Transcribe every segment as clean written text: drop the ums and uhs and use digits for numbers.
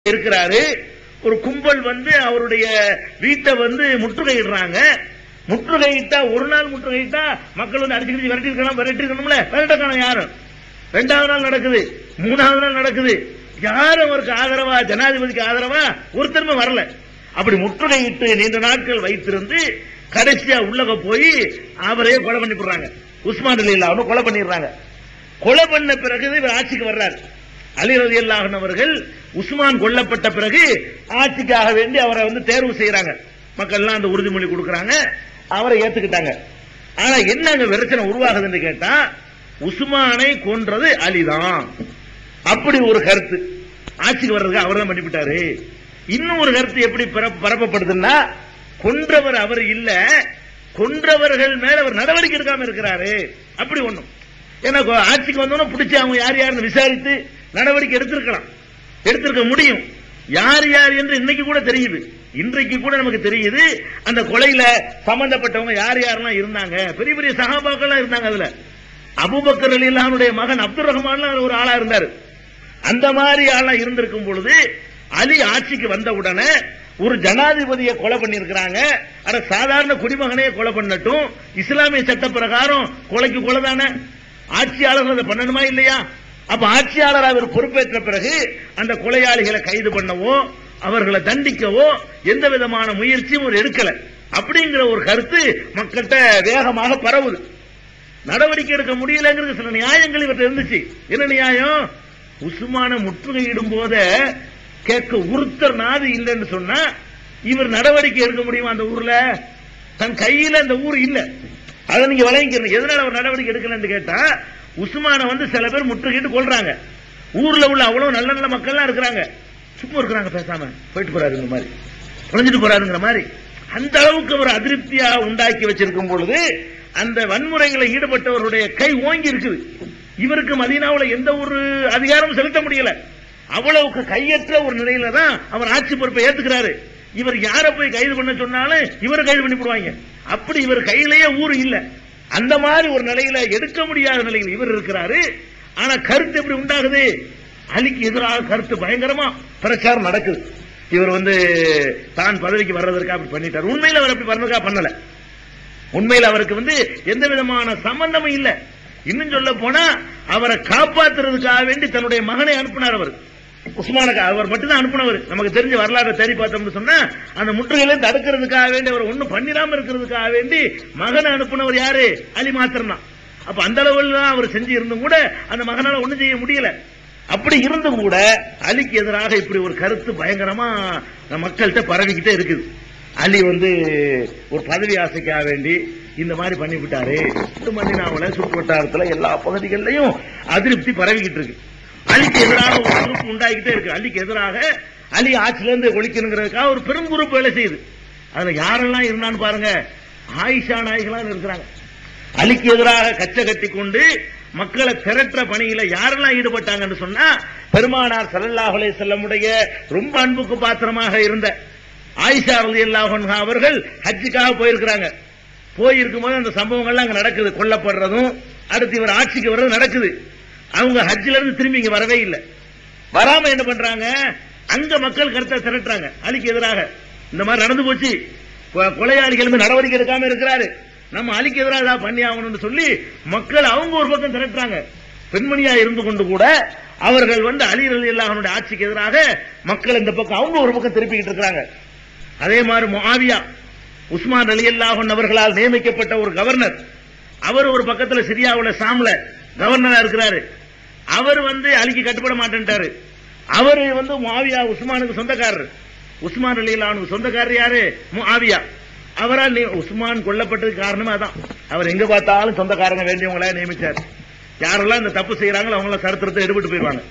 இருக்கிறாரு. ஒரு கும்பல் வந்து அவருடைய வீட்டை வந்து முற்றுகையிடுறாங்க. முற்றுகையிட்டா ஒரு நாள் முற்றுகையிட்டா மக்கள் வந்து அடிச்சு விரட்டி இருக்கணும்ல, விரட்டக்கான யாரும். ரெண்டாவது நாள் நடக்குது, மூணாவது நாள் நடக்குது, யாரும் அவருக்கு ஆதரவா, ஜனாதிபதிக்கு ஆதரவா ஒருத்தருமே வரல. அப்படி முற்றுகையிட்டு நீண்ட நாட்கள் வைத்திருந்து கடைசியா உள்ளக போய் அவரையே கொலை பண்ணி போடுறாங்க. உஸ்மான் ரலியல்லாஹு கொலை பண்ணிடுறாங்க. கொலை பண்ண பிறகு இவர் ஆட்சிக்கு வர்றாரு. அலி ரலியல்லாஹு அவர்கள் உஸ்மான் கொல்லப்பட்ட பிறகு ஆட்சிக்காக வேண்டி அவரை வந்து தேர்வு செய்யறாங்க. மக்கள் எல்லாம் அந்த உறுதிமொழி கொடுக்கறாங்க, அவரை ஏத்துக்கிட்டாங்க. ஆனா என்ன அங்க பிரச்சனை உருவாகுதுன்னு கேட்டா, உஸ்மானை கொன்றது அலிதான், அப்படி ஒரு கருத்து ஆட்சிக்கு வர்றதுக்கு அவர் தான் பண்ணிவிட்டாரு. இன்னும் ஒரு கருத்து எப்படி பரப்பப்படுதுன்னா, கொன்றவர் அவர் இல்ல, கொன்றவர்கள் மேல அவர் நடவடிக்கை எடுக்காம இருக்கிறாரு, அப்படி ஒண்ணும். ஏன்னா ஆட்சிக்கு வந்தோம்னா பிடிச்சி அவங்க யார் யாருன்னு விசாரித்து நடவடிக்கை எடுத்திருக்க முடியும். யார் யார் என்று இன்னைக்கு கூட தெரியுது, இன்றைக்கு கூட நமக்கு தெரியுது. அந்த கொலையில சம்பந்தப்பட்டவங்க யார் யாரெல்லாம் இருந்தாங்க, பெரிய பெரிய சஹாபாக்கள் இருந்தாங்க. அதுல அபூபக்கர் ரலியல்லாஹுடைய மகன் அப்துல் ரஹ்மான் ஒரு ஆளா இருந்தாரு. அந்த மாதிரி ஆளா இருந்திருக்கும் பொழுது அலி ஆட்சிக்கு வந்த உடனே ஒரு ஜனாதிபதியை கொலை பண்ணிருக்கிறாங்க. அட சாதாரண குடிமகனையே கொலை பண்ணட்டும், இஸ்லாமிய சட்ட பிரகாரம் கொலைக்கு கொலை தானே, ஆட்சியாளர்கள் அதை பண்ணணுமா இல்லையா? அப்ப ஆட்சியாளர் அவர் பொறுப்பேற்ற பிறகு அந்த கொலையாளிகளை கைது பண்ணவோ அவர்களை தண்டிக்கவோ எந்த விதமான முயற்சியும் ஒரு எடுக்கல. அப்படிங்கிற ஒரு கருத்து மக்கள்கிட்ட வேகமாக பரவுது. நடவடிக்கை எடுக்க முடியலங்கிறது சில நியாயங்கள் இவற்றை இருந்துச்சு. என்ன நியாயம்? உஸ்மான முற்றுகையிடும் போத கேட்க ஒருத்தர் நாது இல்லைன்னு சொன்னா இவர் நடவடிக்கை எடுக்க முடியுமா? அந்த ஊர்ல தன் கையில அந்த ஊர் இல்ல, அதை நீங்க வழங்கிக்கிறீங்க. எதனால அவர் நடவடிக்கை எடுக்கலன்னு கேட்டா, உஸ்மான வந்து சில பேர் முற்றுகையிட்டு கொள்றாங்க. ஊர்ல உள்ள அவ்வளவு நல்ல நல்ல மக்கள் எல்லாம் இருக்கிறாங்க, சும்மா இருக்கிறாங்க, பேசாம போயிட்டு போறாருங்கிற மாதிரி, தொலைஞ்சிட்டு போறாருங்கிற மாதிரி. அந்த அளவுக்கு அவர் அதிருப்தியா உண்டாக்கி வச்சிருக்கும் பொழுது அந்த வன்முறைகளை ஈடுபட்டவருடைய கை ஓங்கி இருக்குது. இவருக்கு மதீனாவுல எந்த ஒரு அதிகாரமும் செலுத்த முடியல. அவ்வளவுக்கு கையற்ற ஒரு நிலையில தான் அவர் ஆட்சி பொறுப்பை ஏத்துக்கிறாரு. இவர் யாரை போய் கைது பண்ண சொன்னாலும் இவரை கைது பண்ணி போடுவாங்க. அப்படி இவர் கையிலேயே ஊர் இல்ல, அந்த மாதிரி ஒரு நிலையில எடுக்க முடியாத நிலையில் இவர் இருக்கிறாரு. ஆனா கருத்து எப்படி உண்டாகுது? அலிக்கு எதிராக கருத்து பயங்கரமா பிரச்சாரம் நடக்குது. இவர் வந்து தான் பதவிக்கு வர்றதற்காக அப்படி பண்ணிட்டார். உண்மையில அவர் அப்படி வர்றதுக்காக பண்ணல. உண்மையில அவருக்கு வந்து எந்த விதமான சம்பந்தமும் இல்ல. இன்னும் சொல்ல போனா அவரை காப்பாற்றுறதுக்காக வேண்டி தன்னுடைய மகனை அனுப்பினார். அவர் உஸ்மானுக்கு அவர் மட்டும்தான் அனுப்பினவர். நமக்கு தெரிஞ்ச வரலாறு தேடி பார்த்தோம்னு சொன்னா, அந்த முற்றுகையில தடுக்கிறதுக்காக வேண்டி அவர் ஒன்னும் பண்ணிடாம இருக்கிறதுக்காக வேண்டி மகனை அனுப்பினவர் யாரு? அலி மாத்திரம் தான். அப்ப அந்த அளவில் தான் அவர் செஞ்சு இருந்தும் கூட அந்த மகனால ஒண்ணும் செய்ய முடியல. அப்படி இருந்தும் கூட அலிக்கு எதிராக இப்படி ஒரு கருத்து பயங்கரமா மக்கள்கிட்ட பரவிக்கிட்டே இருக்குது. அலி வந்து ஒரு பதவி ஆசைக்காக வேண்டி இந்த மாதிரி பண்ணிவிட்டாரு. மதீனாவுல சுற்று வட்டாரத்துல எல்லா பகுதிகளிலையும் அதிருப்தி பரவிக்கிட்டு இருக்கு. அலிக்கு எதிராக ஒரு குரூப் உண்டாகிட்டே இருக்கு. அலிக்கு எதிராக அலி ஆட்சியில இருந்து ஒழிக்கணுங்கிறதுக்காக ஒரு பெரும் குரூப் வேலை செய்யுது. அதுல யாரெல்லாம் இருந்தான்னு பாருங்க. ஆயிஷா நாயகிலாம் இருக்கிறாங்க. அலிக்கு எதிராக கச்சை கட்டி கொண்டு மக்களை திரட்டுற பணியில யாரெல்லாம் ஈடுபட்டாங்கன்னு சொன்னா, பெருமானார் ஸல்லல்லாஹு அலைஹி வஸல்லமுடைய ரொம்ப அன்புக்கு பாத்திரமாக இருந்த ஆயிஷா ரலியல்லாஹு அன்ஹா அவர்கள் ஹஜ்ஜுக்காக போயிருக்கிறாங்க. போயிருக்கும் போது அந்த சம்பவங்கள்லாம் அங்க நடக்குது. கொல்லப்படுறதும் அடுத்து இவர் ஆட்சிக்கு வர்றது நடக்குது. அவங்க ஹஜ்ஜில இருந்து திரும்பி இங்க வரவே இல்லை. வராம என்ன பண்றாங்க, அங்க மக்கள் கருத்தை திரட்டுறாங்க. அலிக்கு எதிராக இந்த மாதிரி நடந்து போச்சு, கொலையாளிகள் நடவடிக்கை எடுக்காம இருக்கிறாரு, நம்ம அலிக்கு எதிராக பண்ணி ஆகணும்னு சொல்லி மக்கள் அவங்க ஒரு பக்கம் திரட்டுறாங்க. பெண்மணியா இருந்து கொண்டு கூட அவர்கள் வந்து அலி ரலியல்லாஹு ஆட்சிக்கு எதிராக மக்கள் இந்த பக்கம் அவங்க ஒரு பக்கம் திருப்பிக்கிட்டு இருக்கிறாங்க. அதே மாதிரி முஆவியா உஸ்மான் ரலியல்லாஹு அவர்களால் நியமிக்கப்பட்ட ஒரு கவர்னர், அவர் ஒரு பக்கத்துல சிரியாவுல சாம்ல கவர்னரா இருக்கிறாரு. அவர் வந்து அலிக்கு கட்டுப்பட மாட்டேன்ட்டாரு. அவர் வந்து முஆவியா உஸ்மானுக்கு சொந்தக்காரர். உஸ்மான் ரலியல்லாஹு சொந்தக்காரர் யாரு? முஆவியா. அவரால் உஸ்மான் கொல்லப்பட்டதுக்கு காரணமே அதான். அவர் எங்க பார்த்தாலும் சொந்தக்காரங்க வேண்டியவங்கள நியமிச்சார். யாரெல்லாம் இந்த தப்பு செய்யறாங்களோ அவங்கள சரித்திரத்தை எடுபட்டு போயிடுவாங்க.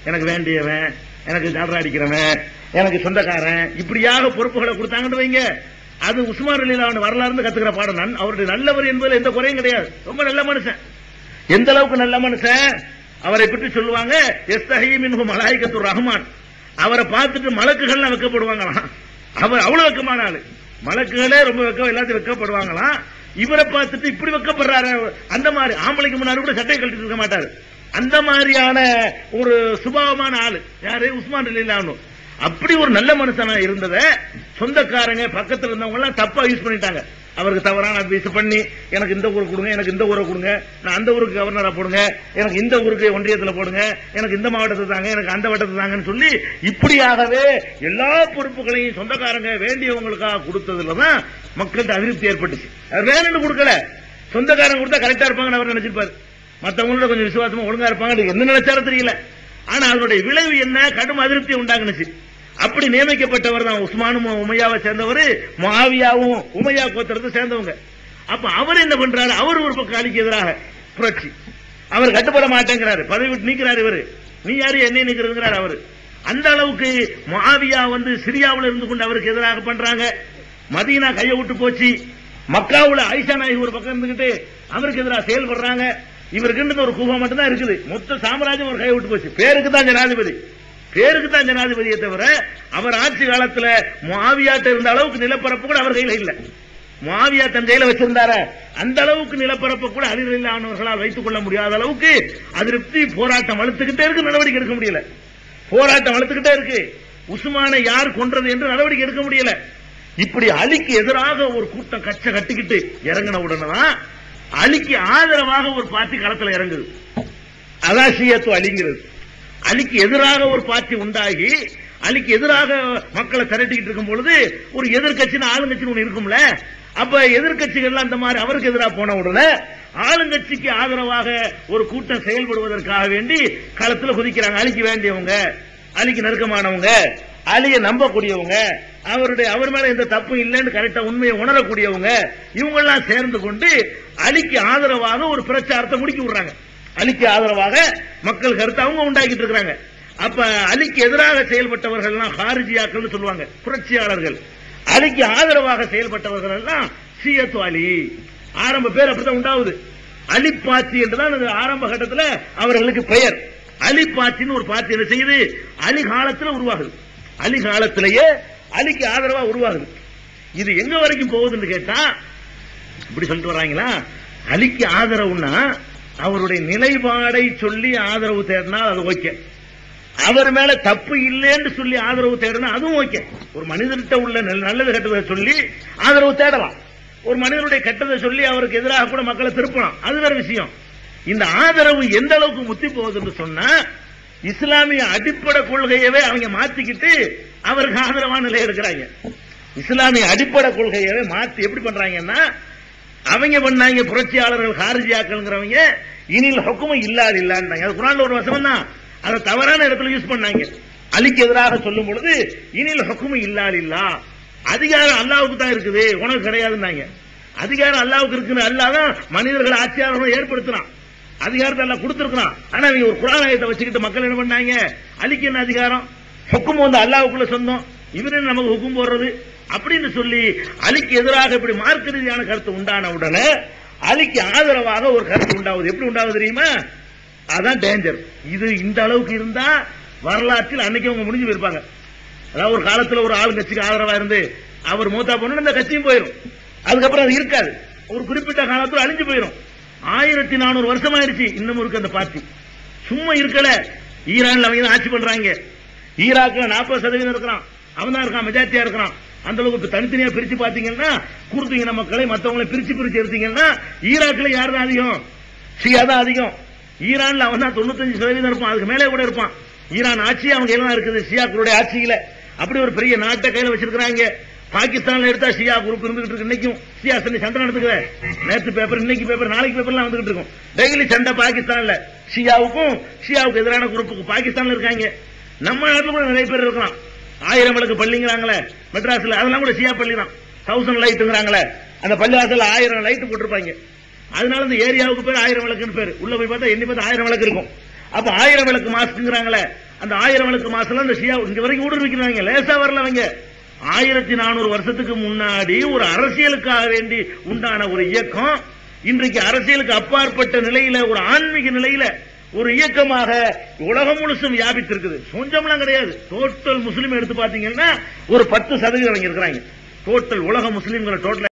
எனக்கு வேண்டியவன், எனக்கு ஜாலரா அடிக்கிறவன், எனக்கு சொந்தக்காரன், இப்படியாக பொறுப்புகளை கொடுத்தாங்கன்னு வைங்க. அது உஸ்மான் ரலியல்லாஹு வரலாறு கத்துக்கிற பாடம். அவருடைய நல்லவர் என்பதில் எந்த குறையும் கிடையாது. ரொம்ப நல்ல மனுஷன். எந்த அளவுக்கு நல்ல மனுஷன்? அவரை பற்றி சொல்லுவாங்க, யஸ்தஹி மின்ஹு மலாயிகத்துர் ரஹ்மான். அவரை பார்த்துட்டு மலக்குகள் வெக்கப்படுவாங்களாம். அவர் அவ்வளவு வெக்கமான ஆளு. மலக்குகளே ரொம்ப எல்லாத்தையும் வெக்கப்படுவாங்களாம். இவரை பார்த்துட்டு இப்படி வெக்கப்படுறாரு. அந்த மாதிரி ஆம்பளைக்கு முன்னாடி கூட சட்டை கழட்டிட்டு இருக்க மாட்டாரு. அந்த மாதிரியான ஒரு சுபாவமான ஆளு யாரு? உஸ்மான் ரலியல்லாஹு. அப்படி ஒரு நல்ல மனுஷனா இருந்தத சொந்தக்காரங்க பக்கத்துல இருந்தவங்க எல்லாம் தப்பா யூஸ் பண்ணிட்டாங்க. அவருக்கு தவறான அட்வைஸ் பண்ணி, எனக்கு இந்த ஊருக்கு கொடுங்க, எனக்கு இந்த ஊரை கொடுங்க, நான் அந்த ஊருக்கு கவர்னரா போடுங்க, எனக்கு இந்த ஊருக்கு ஒன்றியத்தில் போடுங்க, எனக்கு இந்த மாவட்டத்தை தாங்க, எனக்கு அந்த வட்டத்தை தாங்கன்னு சொல்லி இப்படியாகவே எல்லா பொறுப்புகளையும் சொந்தக்காரங்க வேண்டியவங்களுக்காக கொடுத்ததுலதான் மக்கள்கிட்ட அதிருப்தி ஏற்பட்டுச்சு. வேணும்னு கொடுக்கல, சொந்தக்காரங்க கொடுத்தா கரெக்டா இருப்பாங்கன்னு அவர் நினைச்சிருப்பாரு. மற்றவங்களோட கொஞ்சம் விசுவாசமா ஒழுங்கா இருப்பாங்க என்ன நினைச்சாலும் தெரியல. ஆனா அதனுடைய விளைவு என்ன, கடும் அதிருப்தி உண்டாகுனுச்சு. அப்படி நியமிக்கப்பட்டவர் தான் உஸ்மானும் உமையாவை சேர்ந்தவர், முஆவியாவும் உமையா கோத்திரத்தை சேர்ந்தவங்க. அப்ப அவர் என்ன பண்றாரு, அவர் ஒரு பக்கம் அலிக்கு எதிராக புரட்சி, அவர் கட்டுப்பட மாட்டேங்கிறாரு, பதவி விட்டு நீக்கிறாரு. இவரு நீ யாரு என்னை நீக்கிறாரு அவரு. அந்த அளவுக்கு முஆவியா சிரியாவில் இருந்து கொண்டு அவருக்கு எதிராக பண்றாங்க. மதீனா கையை விட்டு போச்சு. மக்காவுல ஆயிஷா நாயகி ஒரு பக்கம் இருந்துகிட்டு அவருக்கு எதிராக செயல்படுறாங்க. இவருக்கு ஒரு குபா மட்டும் தான் இருக்குது, மொத்த சாம்ராஜ்யம் ஒரு கையை விட்டு போச்சு. பேருக்கு தான் ஜனாதிபதி, பேருக்கு தான் ஜனாதிபதியை தவிர அவர் ஆட்சி காலத்துல முஆவியாட்ட இருந்த அளவுக்கு நிலப்பரப்பு கூட அவர் கையில இல்ல. முஆவியா தன் கையில வச்சிருந்தார அந்த அளவுக்கு நிலப்பரப்பு கூட அலி ரலியல்லாஹு அன்ஹுவர்களால் வைத்துக் கொள்ள முடியாத அளவுக்கு அதிருப்தி, போராட்டம் வளர்த்துக்கிட்டே இருக்கு, நடவடிக்கை எடுக்க முடியல. போராட்டம் வளர்த்துக்கிட்டே இருக்கு. உஸ்மானை யார் கொன்றது என்று நடவடிக்கை எடுக்க முடியல. இப்படி அலிக்கு எதிராக ஒரு கூட்டம் கச்ச கட்டிக்கிட்டு இறங்கின உடனேதான் அலிக்கு ஆதரவாக ஒரு பார்ட்டி களத்தில் இறங்குது. அதான் ஷியத்து அலிங்கிறது. அலிக்கு எதிராக ஒரு பார்ட்டி உண்டாகி அலிக்கு எதிராக மக்களை திரட்டிக்கிட்டு இருக்கும் பொழுது ஒரு எதிர்கட்சின்னு ஆளுங்கட்சின்னு ஒண்ணு இருக்கும்ல. அப்ப எதிர்கட்சிகள் அந்த மாதிரி அவருக்கு எதிராக போன உடனே ஆளுங்கட்சிக்கு ஆதரவாக ஒரு கூட்டம் செயல்படுவதற்காக வேண்டி களத்தில் குதிக்கிறாங்க. அலிக்கு வேண்டியவங்க, அலிக்கு நெருக்கமானவங்க, அலியை நம்பக்கூடியவங்க, அவர் மேல எந்த தப்பும் இல்லைன்னு கரெக்டா உண்மையை உணரக்கூடியவங்க, இவங்க எல்லாம் சேர்ந்து கொண்டு அலிக்கு ஆதரவாக ஒரு பிரச்சாரத்தை முடிக்கி விடுறாங்க. அலிக்கு ஆதரவாக மக்கள் கருத்து அவங்க உண்டாக்கிட்டு இருக்காங்க. அப்ப அலிக்கு எதிராக செயல்பட்டவர்கள் எல்லாம் ஹாரிஜியாக்கள் சொல்லுவாங்க, புரட்சியாளர்கள். அலிக்கு ஆதரவாக செயல்பட்டவர்கள் எல்லாம் ஷியத்து அலி. ஆரம்ப பேர் அப்படித்தான் உண்டாகுது. அலி பாத்தி என்றுதான் ஆரம்ப கட்டத்தில் அவர்களுக்கு பெயர். அலி பாத்தின்னு ஒரு பாத்தி என்ன செய்யுது, அலி காலத்தில் உருவாகுது. அலி காலத்திலேயே அலிக்கு ஆதரவா உருவாகுது. இது எங்க வரைக்கும் போகுதுன்னு கேட்டா, இப்படி சொல்லிட்டு வர்றாங்களா, அலிக்கு ஆதரவுன்னா அவருடைய நிலைப்பாடை சொல்லி ஆதரவு தேடினா அது ஓகே, அவர் மேல தப்பு இல்லைன்னு சொல்லி ஆதரவு தேடினா அதுவும் ஓகே. ஒரு மனிதர்கிட்ட உள்ள நல்லது கெட்டதை சொல்லி ஆதரவு தேடலாம். ஒரு மனிதனுடைய கெட்டதை சொல்லி அவருக்கு எதிராக கூட மக்களை திருப்பலாம், அது வேற விஷயம். இந்த ஆதரவு எந்த அளவுக்கு முத்தி போகுதுன்னு சொன்னா, இஸ்லாமிய அடிப்படை கொள்கையவே அவங்க மாத்திக்கிட்டு அவருக்கு ஆதரவான நிலை எடுக்கிறாங்க. இஸ்லாமிய அடிப்படை கொள்கையவே மாத்தி எப்படி பண்றாங்கன்னா, அவங்க பண்ணாங்க புரட்சியாளர்கள் ஹாரிஜியாக்கள்ங்கிறவங்க இனில் ஹுக்கும இல்லாது இல்லான்னாங்க. அது குர்ஆன்ல ஒரு வசனம் தான், அதை தவறான இடத்துல யூஸ் பண்ணாங்க. அலிக்கு எதிராக சொல்லும் பொழுது இனில் ஹுக்கும இல்லாது இல்லா, அதிகாரம் அல்லாவுக்கு தான் இருக்குது, உனக்கு கிடையாதுன்னாங்க. அதிகாரம் அல்லாவுக்கு இருக்குன்னு அல்லாதான் மனிதர்கள் ஆட்சியாளர்கள் ஏற்படுத்தினான், அதிகாரத்தை எல்லாம் கொடுத்திருக்கிறான். ஆனா அவங்க ஒரு குர்ஆன் ஆயத்தை வச்சுக்கிட்டு மக்கள் என்ன பண்ணாங்க, அலிக்கு என்ன அதிகாரம், ஹுக்கும் அல்லாவுக்குள்ள சொந்தம், இவரு நமக்கு ஹுக்கும் போடுறது அப்படின்னு சொல்லி அலிக்கு எதிராக இப்படி மார்க்க ரீதியான கருத்து உண்டான உடனே அலிக்கு ஆதரவாக ஒரு கருத்து உண்டாகுது. எப்படி உண்டாகுது தெரியுமா, அதான் டேஞ்சர். இது இந்த அளவுக்கு இருந்தா வரலாற்றில் அன்னைக்கு அவங்க முடிஞ்சு போயிருப்பாங்க. அதாவது ஒரு காலத்தில் ஒரு ஆளுங்கட்சிக்கு ஆதரவா இருந்து அவர் மூத்தா போன இந்த கட்சியும் போயிடும், அதுக்கப்புறம் அது இருக்காது, ஒரு குறிப்பிட்ட காலத்தில் அழிஞ்சு போயிடும். 1400 வருஷம் ஆயிடுச்சு, இன்னமும் இருக்கு அந்த பார்ட்டி, சும்மா இருக்கல. ஈரான்ல அவங்க தான் ஆட்சி பண்றாங்க. ஈராக்ல 40% இருக்கிறான், அவன் தான் இருக்கான், மெஜாரிட்டியா இருக்கிறான். அந்த அளவுக்கு தனித்தனியா பிரிச்சு பாத்தீங்கன்னா, குர்து இன மக்களை மற்றவங்களை பிரிச்சு எடுத்தீங்கன்னா ஈராக்ல யார் தான் அதிகம், ஷியா தான் அதிகம். ஈரான்ல அவன் தான் 95% இருப்பான், அதுக்கு மேலே கூட இருப்பான். ஈரான் ஆட்சி அவங்க எல்லாம் இருக்குது ஷியாக்களுடைய ஆட்சியில. அப்படி ஒரு பெரிய நாட்டை கையில வச்சிருக்காங்க. பாகிஸ்தான்ல எடுத்தா ஷியா குரூப் இருந்துகிட்டு இருக்கு. இன்னைக்கும் ஷியா சண்டை நடந்துக்கிற, நேற்று பேப்பர், இன்னைக்கு பேப்பர், நாளைக்கு பேப்பர்லாம் வந்துகிட்டு இருக்கும். டெய்லி சண்டை பாகிஸ்தான்ல ஷியாவுக்கு எதிரான குரூப்புக்கு பாகிஸ்தான்ல இருக்காங்க. நம்ம நாட்டில் கூட நிறைய பேர் இருக்கலாம். 1000 விளக்கு பள்ளிங்கிறாங்களே மெட்ராஸ்ல, அதெல்லாம் கூட ஷியா பள்ளி தான். 1000 லைட்டுங்கிறாங்களே, அந்த பள்ளிவாசல் 1000 லைட் போட்டிருப்பாங்க. அதனால இந்த ஏரியாவுக்கு பேர் 1000 விளக்குன்னு பேர். உள்ள போய் பார்த்தா எண்ணி பார்த்தா 1000 விளக்கு இருக்கும். அப்ப 1000 விளக்கு மாஸ்க்குங்கிறாங்களே, அந்த 1000 விளக்கு மாசம் இந்த ஷியா இங்க வரைக்கும் ஊடுருவிக்கிறாங்க. லேசா வரல அவங்க. 1400 வருஷத்துக்கு முன்னாடி ஒரு அரசியலுக்காக வேண்டி உண்டான ஒரு இயக்கம் இன்றைக்கு அரசியலுக்கு அப்பாற்பட்ட நிலையில, ஒரு ஆன்மீக நிலையில ஒரு இயக்கமாக உலகம் முழுசும் வியாபித்திருக்குது. கொஞ்சம்லாம் கிடையாது. டோட்டல் முஸ்லீம் எடுத்து பாத்தீங்கன்னா ஒரு 10% அவங்க இருக்கிறாங்க. டோட்டல் உலக முஸ்லீம்களை டோட்டல்